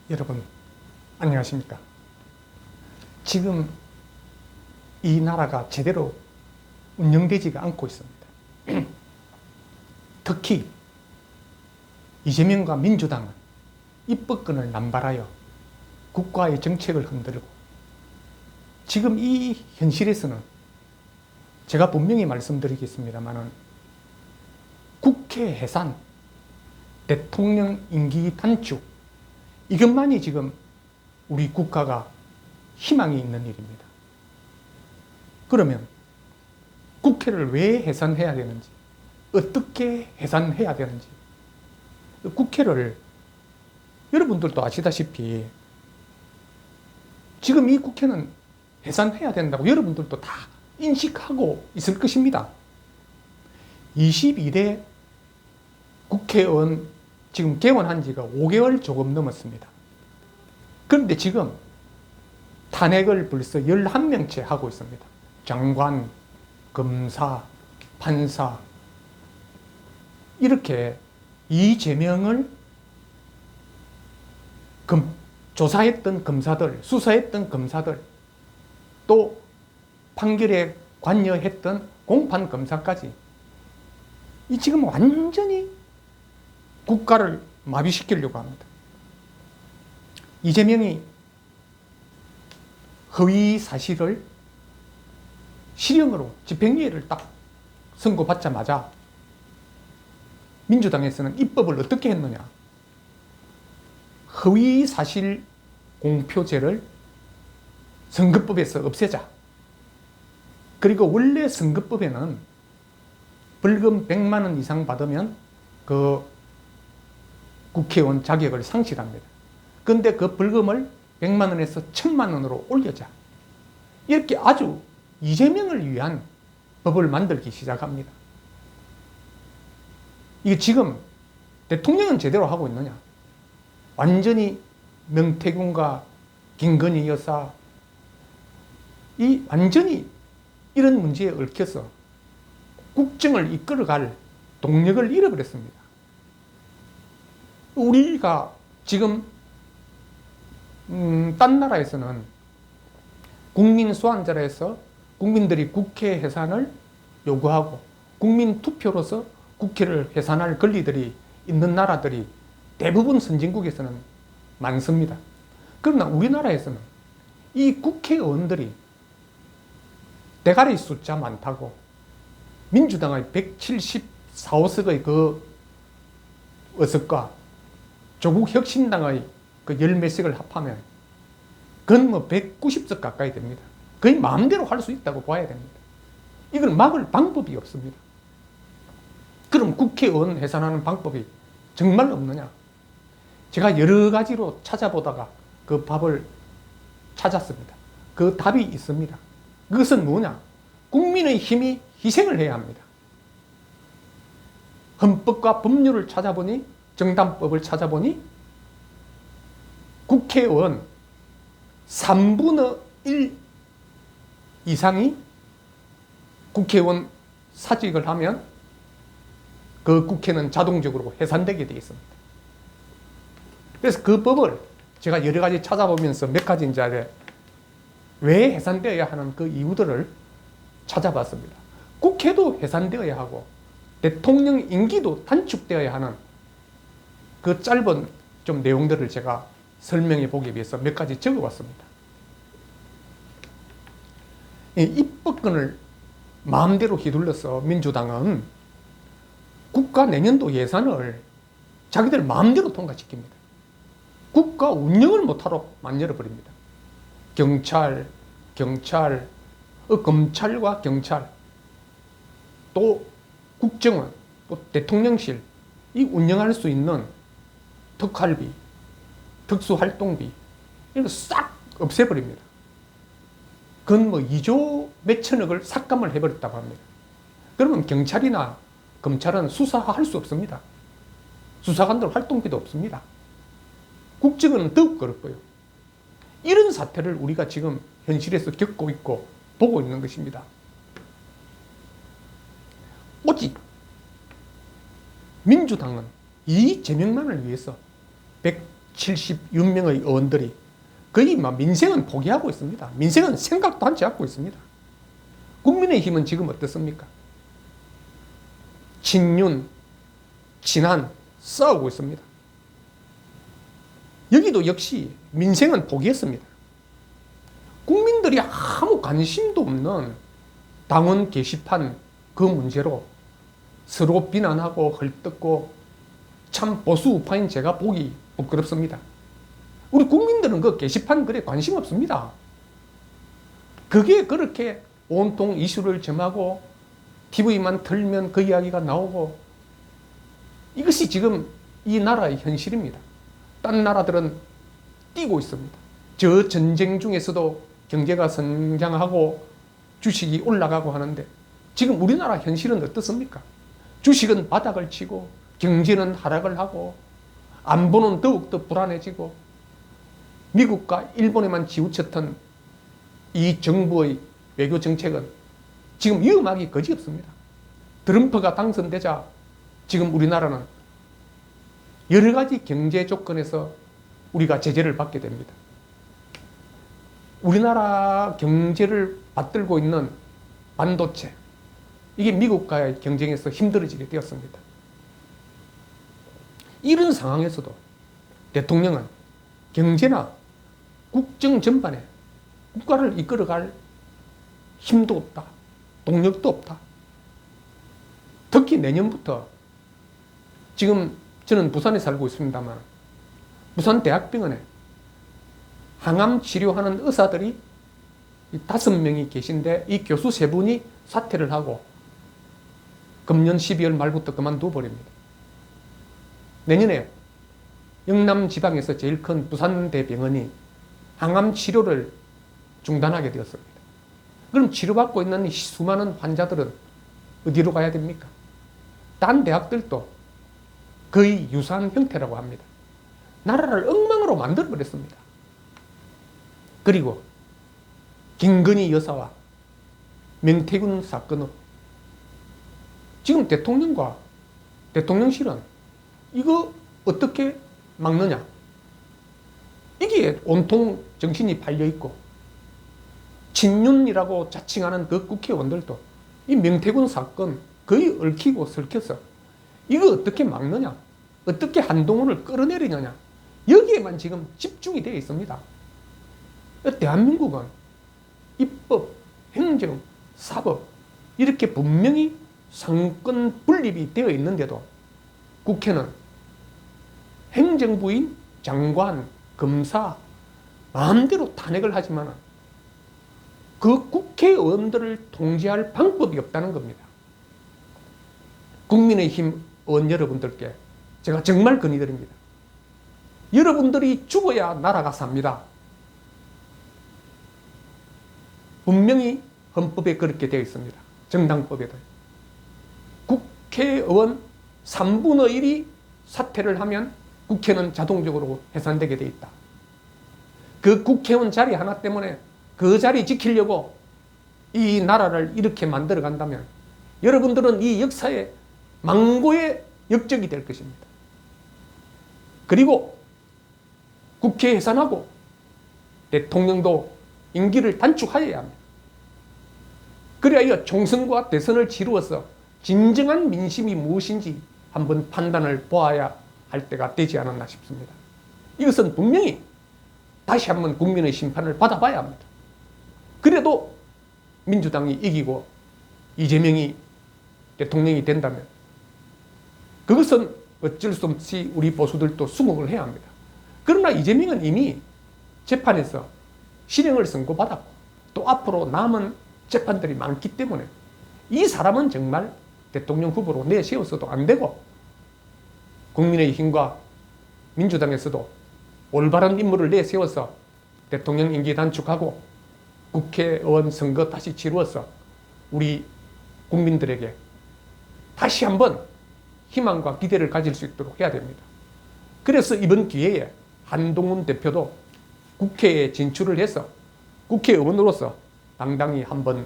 여러분 안녕하십니까? 지금 이 나라가 제대로 운영되지가 않고 있습니다. 특히 이재명과 민주당은 입법권을 남발하여 국가의 정책을 흔들고, 지금 이 현실에서는 제가 분명히 말씀드리겠습니다만은 국회 해산, 대통령 임기 단축, 이것만이 지금 우리 국가가 희망이 있는 일입니다. 그러면 국회를 왜 해산해야 되는지, 어떻게 해산해야 되는지, 국회를 여러분들도 아시다시피 지금 이 국회는 해산해야 된다고 여러분들도 다 인식하고 있을 것입니다. 22대 국회의원 지금 개원한 지가 5개월 조금 넘었습니다. 그런데 지금 탄핵을 벌써 11명째 하고 있습니다. 장관, 검사, 판사, 이렇게 이재명을 조사했던 검사들, 수사했던 검사들, 또 판결에 관여했던 공판 검사까지 이 지금 완전히 국가를 마비시키려고 합니다. 이재명이 허위 사실을 실형으로 집행유예를 딱 선고받자마자 민주당에서는 입법을 어떻게 했느냐? 허위 사실 공표죄를 선거법에서 없애자. 그리고 원래 선거법에는 벌금 100만 원 이상 받으면 그 국회의원 자격을 상실합니다. 그런데 그 벌금을 100만 원에서 1000만 원으로 올려자. 이렇게 아주 이재명을 위한 법을 만들기 시작합니다. 이게 지금 대통령은 제대로 하고 있느냐? 완전히 명태균과 김건희 여사, 이 완전히 이런 문제에 얽혀서 국정을 이끌어갈 동력을 잃어버렸습니다. 우리가 지금 딴 나라에서는 국민 소환제라 해서 국민들이 국회 해산을 요구하고 국민 투표로서 국회를 해산할 권리들이 있는 나라들이 대부분 선진국에서는 많습니다. 그러나 우리나라에서는 이 국회의원들이 대가리 숫자 많다고 민주당의 174, 5석의 그 의석과 조국 혁신당의 그 열 몇 석을 합하면 그건 뭐 190석 가까이 됩니다. 거의 마음대로 할 수 있다고 봐야 됩니다. 이걸 막을 방법이 없습니다. 그럼 국회의원 해산하는 방법이 정말 없느냐? 제가 여러 가지로 찾아보다가 그 답을 찾았습니다. 그 답이 있습니다. 그것은 뭐냐? 국민의 힘이 희생을 해야 합니다. 헌법과 법률을 찾아보니, 정당법을 찾아보니 국회의원 3분의 1 이상이 국회의원 사직을 하면 그 국회는 자동적으로 해산되게 되어 있습니다. 그래서 그 법을 제가 여러 가지 찾아보면서 몇 가지 이제 왜 해산되어야 하는 그 이유들을 찾아봤습니다. 국회도 해산되어야 하고 대통령 임기도 단축되어야 하는 그 짧은 좀 내용들을 제가 설명해 보기 위해서 몇 가지 적어봤습니다. 이 입법권을 마음대로 휘둘러서 민주당은 국가 내년도 예산을 자기들 마음대로 통과시킵니다. 국가 운영을 못하도록 만들어버립니다. 검찰과 경찰, 또 국정원, 또 대통령실, 이 운영할 수 있는 특활비, 특수활동비, 이거 싹 없애버립니다. 그건 뭐 2조 몇천억을 삭감을 해버렸다고 합니다. 그러면 경찰이나 검찰은 수사할 수 없습니다. 수사관들 활동비도 없습니다. 국정원은 더욱 그렇고요. 이런 사태를 우리가 지금 현실에서 겪고 있고 보고 있는 것입니다. 오직 민주당은 이재명만을 위해서 176명의 의원들이 거의 막 민생은 포기하고 있습니다. 민생은 생각도 하지 않고 있습니다. 국민의힘은 지금 어떻습니까? 친윤, 친한 싸우고 있습니다. 여기도 역시 민생은 포기했습니다. 국민들이 아무 관심도 없는 당원 게시판 그 문제로 서로 비난하고 헐뜯고 참 보수 우파인 제가 보기 부끄럽습니다. 우리 국민들은 그 게시판 글에 관심 없습니다. 그게 그렇게 온통 이슈를 점하고 TV만 틀면 그 이야기가 나오고 이것이 지금 이 나라의 현실입니다. 딴 나라들은 뛰고 있습니다. 저 전쟁 중에서도 경제가 성장하고 주식이 올라가고 하는데 지금 우리나라 현실은 어떻습니까? 주식은 바닥을 치고 경제는 하락을 하고 안보는 더욱더 불안해지고 미국과 일본에만 치우쳤던 이 정부의 외교 정책은 지금 위험하기 거지없습니다. 트럼프가 당선되자 지금 우리나라는 여러 가지 경제 조건에서 우리가 제재를 받게 됩니다. 우리나라 경제를 받들고 있는 반도체, 이게 미국과의 경쟁에서 힘들어지게 되었습니다. 이런 상황에서도 대통령은 경제나 국정 전반에 국가를 이끌어갈 힘도 없다, 동력도 없다. 특히 내년부터 지금 저는 부산에 살고 있습니다만 부산대학병원에 항암 치료하는 의사들이 5명이 계신데 이 교수 3분이 사퇴를 하고 금년 12월 말부터 그만둬 버립니다. 내년에 영남 지방에서 제일 큰 부산대병원이 항암 치료를 중단하게 되었습니다. 그럼 치료받고 있는 이 수많은 환자들은 어디로 가야 됩니까? 딴 대학들도 거의 유사한 형태라고 합니다. 나라를 엉망으로 만들어버렸습니다. 그리고 김건희 여사와 명태균 사건으로 지금 대통령과 대통령실은 이거 어떻게 막느냐? 이게 온통 정신이 팔려있고 친윤이라고 자칭하는 그 국회의원들도 이 명태균 사건 거의 얽히고 설켜서 이거 어떻게 막느냐? 어떻게 한동훈을 끌어내리느냐? 여기에만 지금 집중이 되어 있습니다. 대한민국은 입법, 행정, 사법 이렇게 분명히 상권 분립이 되어 있는데도 국회는 행정부인 장관, 검사 마음대로 탄핵을 하지만 그 국회의원들을 통제할 방법이 없다는 겁니다. 국민의힘 의원 여러분들께 제가 정말 건의드립니다. 여러분들이 죽어야 나라가 삽니다. 분명히 헌법에 그렇게 되어 있습니다. 정당법에도. 국회의원 3분의 1이 사퇴를 하면 국회는 자동적으로 해산되게 되어 있다. 그 국회의원 자리 하나 때문에 그 자리 지키려고 이 나라를 이렇게 만들어 간다면 여러분들은 이 역사의 망고의 역적이 될 것입니다. 그리고 국회 해산하고 대통령도 임기를 단축하여야 합니다. 그래야 총선과 대선을 치루어서 진정한 민심이 무엇인지 한번 판단을 보아야 할 때가 되지 않았나 싶습니다. 이것은 분명히 다시 한번 국민의 심판을 받아봐야 합니다. 그래도 민주당이 이기고 이재명이 대통령이 된다면 그것은 어쩔 수 없이 우리 보수들도 수긍을 해야 합니다. 그러나 이재명은 이미 재판에서 실형을 선고받았고 또 앞으로 남은 재판들이 많기 때문에 이 사람은 정말 대통령 후보로 내세워서도 안 되고 국민의힘과 민주당에서도 올바른 인물을 내세워서 대통령 임기 단축하고 국회의원 선거 다시 치루어서 우리 국민들에게 다시 한번 희망과 기대를 가질 수 있도록 해야 됩니다. 그래서 이번 기회에 한동훈 대표도 국회에 진출을 해서 국회의원으로서 당당히 한번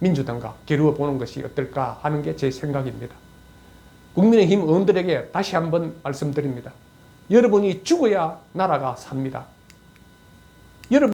민주당과 겨루어 보는 것이 어떨까 하는 게 제 생각입니다. 국민의힘 의원들에게 다시 한번 말씀드립니다. 여러분이 죽어야 나라가 삽니다. 여러분